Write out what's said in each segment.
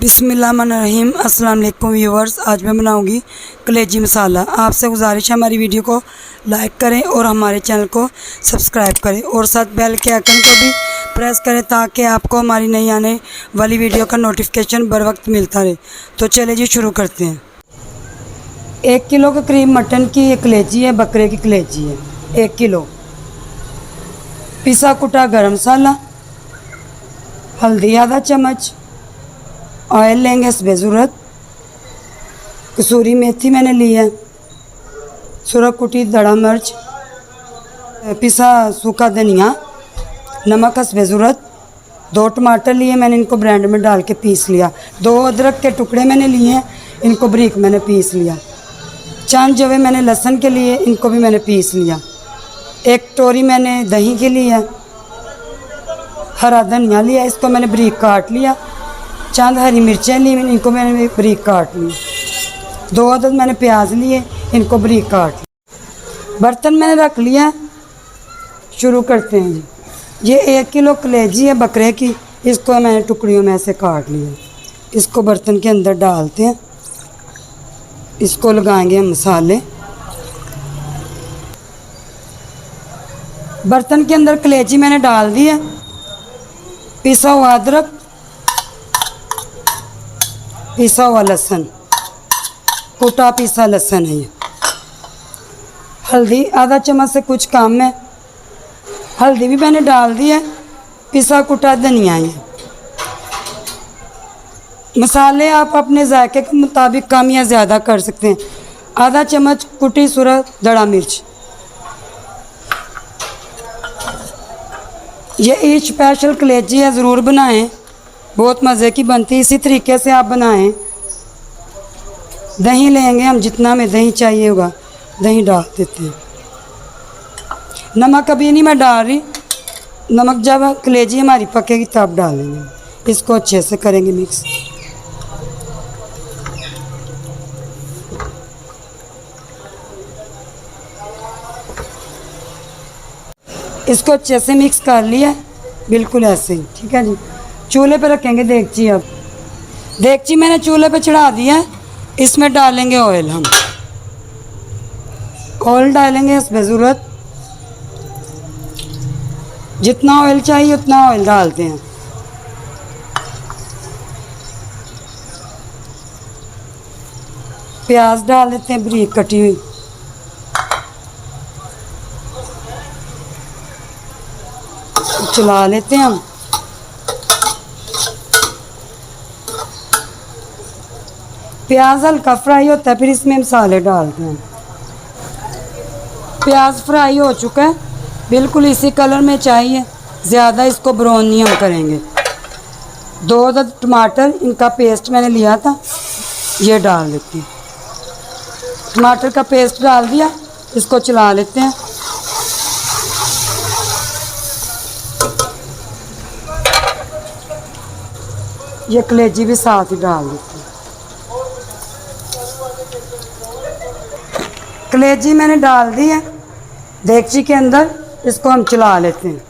बिस्मिल्लाहिर्रहमानिर्रहीम। अस्सलाम वालेकुम व्यूवर्स, आज मैं बनाऊंगी कलेजी मसाला। आपसे गुजारिश है हमारी वीडियो को लाइक करें और हमारे चैनल को सब्सक्राइब करें और साथ बेल के आइकन को भी प्रेस करें ताकि आपको हमारी नई आने वाली वीडियो का नोटिफिकेशन बर वक्त मिलता रहे। तो चलिए जी शुरू करते हैं। 1 किलो के करीब मटन की ये कलेजी है, बकरे की कलेजी है। 1 किलो पिसा कुटा गरम मसाला, हल्दी आधा चम्मच, ऑयल लेंगे इसमें ज़रूरत, कसूरी मेथी मैंने ली है, सुरख कुटी दड़ा मिर्च, पिसा सूखा धनिया, नमक इसमें ज़रूरत, 2 टमाटर लिए मैंने, इनको ब्लेंडर में डाल के पीस लिया। 2 अदरक के टुकड़े मैंने लिए हैं, इनको बारीक मैंने पीस लिया। चंद जवे मैंने लहसुन के लिए, इनको भी मैंने पीस लिया। 1 कटोरी मैंने दही के लिए, हरा धनिया लिया, इसको मैंने बारीक काट लिया। चंद हरी मिर्चें ली, इनको मैंने बारीक काट लिया। 2 अदद मैंने प्याज लिए, इनको बारीक काट लिया। बर्तन मैंने रख लिया, शुरू करते हैं जी। ये 1 किलो कलेजी है बकरे की, इसको मैंने टुकड़ियों में से काट लिया। इसको बर्तन के अंदर डालते हैं, इसको लगाएंगे हम मसाले। बर्तन के अंदर कलेजी मैंने डाल दी है। पिसा हुआ अदरक, पिसा हुआ लहसुन, कुटा पिसा लहसुन है ये। हल्दी आधा चम्मच से कुछ कम है, हल्दी भी मैंने डाल दी है। पिसा कुटा धनिया है। मसाले आप अपने जायके के मुताबिक कम या ज़्यादा कर सकते हैं। आधा चम्मच कुटी सुरख दड़ा मिर्च। ये ईद स्पेशल कलेजी है, ज़रूर बनाएं, बहुत मज़े की बनती है। इसी तरीके से आप बनाएं। दही लेंगे हम, जितना हमें दही चाहिए होगा दही डाल देते हैं। नमक अभी नहीं मैं डाल रही, नमक जब कलेजी हमारी पकेगी तब डालेंगे। इसको अच्छे से करेंगे मिक्स। इसको अच्छे से मिक्स कर लिया, बिल्कुल ऐसे ही, ठीक है जी। चूल्हे पे रखेंगे देगची। अब देगची मैंने चूल्हे पे चढ़ा दिया है, इसमें डालेंगे ऑयल। हम ऑयल डालेंगे इसमें ज़रूरत, जितना ऑयल चाहिए उतना ऑयल डालते हैं। प्याज डाल देते हैं बारीक कटी हुई। चला लेते हैं हम। प्याज हल्का फ्राई होता है, फिर इसमें मसाले डालते हैं। प्याज फ्राई हो चुका है, बिल्कुल इसी कलर में चाहिए, ज़्यादा इसको ब्राउन नहीं हम करेंगे। 2 अदद टमाटर, इनका पेस्ट मैंने लिया था, ये डाल देते हैं। टमाटर का पेस्ट डाल दिया, इसको चला लेते हैं। ये कलेजी भी साथ ही डाल देते हैं। कलेजी मैंने डाल दी है देगची के अंदर, इसको हम चला लेते हैं।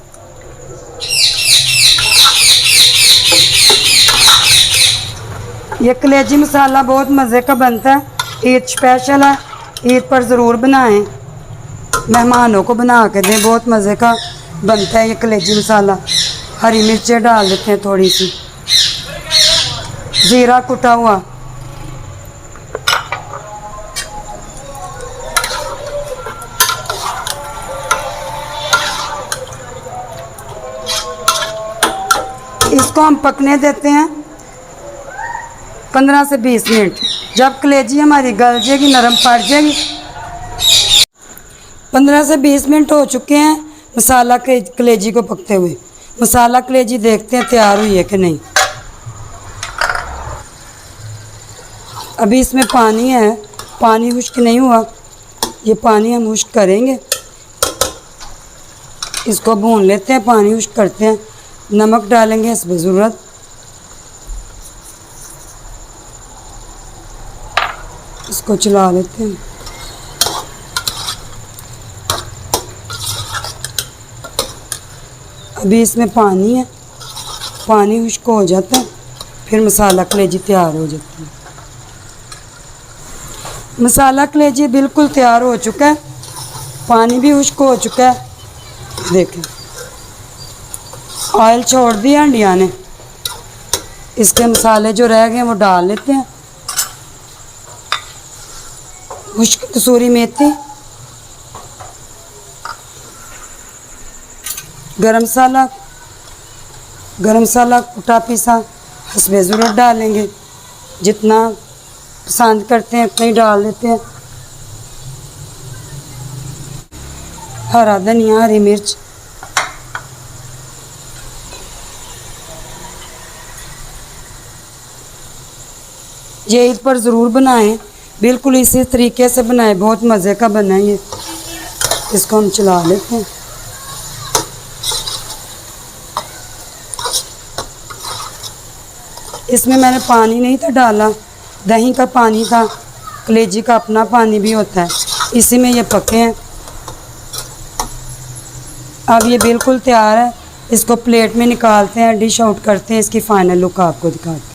ये कलेजी मसाला बहुत मज़े का बनता है, ईद स्पेशल है, ईद पर ज़रूर बनाएं, मेहमानों को बना के दें, बहुत मज़े का बनता है ये कलेजी मसाला। हरी मिर्चें डाल देते हैं थोड़ी सी, जीरा कुटा हुआ, इसको हम पकने देते हैं 15 से 20 मिनट। जब कलेजी हमारी गल जाएगी, नरम पड़ जाएगी। 15 से 20 मिनट हो चुके हैं मसाला के कलेजी को पकते हुए। मसाला कलेजी देखते हैं तैयार हुई है कि नहीं। अभी इसमें पानी है, पानी खुश्क नहीं हुआ, ये पानी हम खुश्क करेंगे। इसको भून लेते हैं, पानी खुश्क करते हैं। नमक डालेंगे इसमें ज़रूरत, इसको चला लेते हैं। अभी इसमें पानी है, पानी खुश्क हो जाता है फिर मसाला कलेजी तैयार हो जाती है। मसाला कलेजी बिल्कुल तैयार हो चुका है, पानी भी खुश्क हो चुका है। देखें ऑयल छोड़ दिया हंडिया ने। इसके मसाले जो रह गए वो डाल लेते हैं। खुश्क कसूरी मेथी, गरम मसाला कुटा पीसा हस्बे ज़रूरत डालेंगे, जितना पसंद करते हैं उतना ही डाल देते हैं। हरा धनिया, हरी मिर्च, ये ईद पर ज़रूर बनाएं, बिल्कुल इसी तरीके से बनाएं, बहुत मज़े का बना है ये। इसको हम चला लेते हैं। इसमें मैंने पानी नहीं था डाला, दही का पानी था, कलेजी का अपना पानी भी होता है, इसी में ये पके हैं। अब ये बिल्कुल तैयार है, इसको प्लेट में निकालते हैं, डिश आउट करते हैं, इसकी फ़ाइनल लुक आपको दिखाते हैं।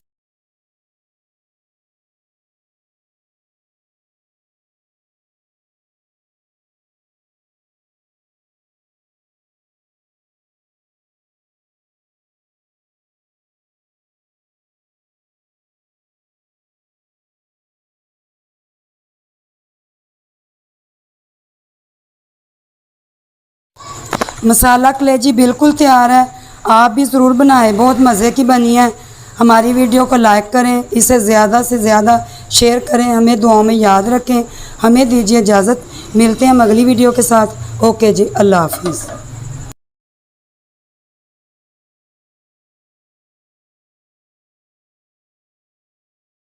मसाला कलेजी बिल्कुल तैयार है, आप भी ज़रूर बनाएं, बहुत मज़े की बनी है। हमारी वीडियो को लाइक करें, इसे ज़्यादा से ज़्यादा शेयर करें, हमें दुआओं में याद रखें। हमें दीजिए इजाज़त, मिलते हैं अगली वीडियो के साथ। ओके जी, अल्लाह हाफिज़।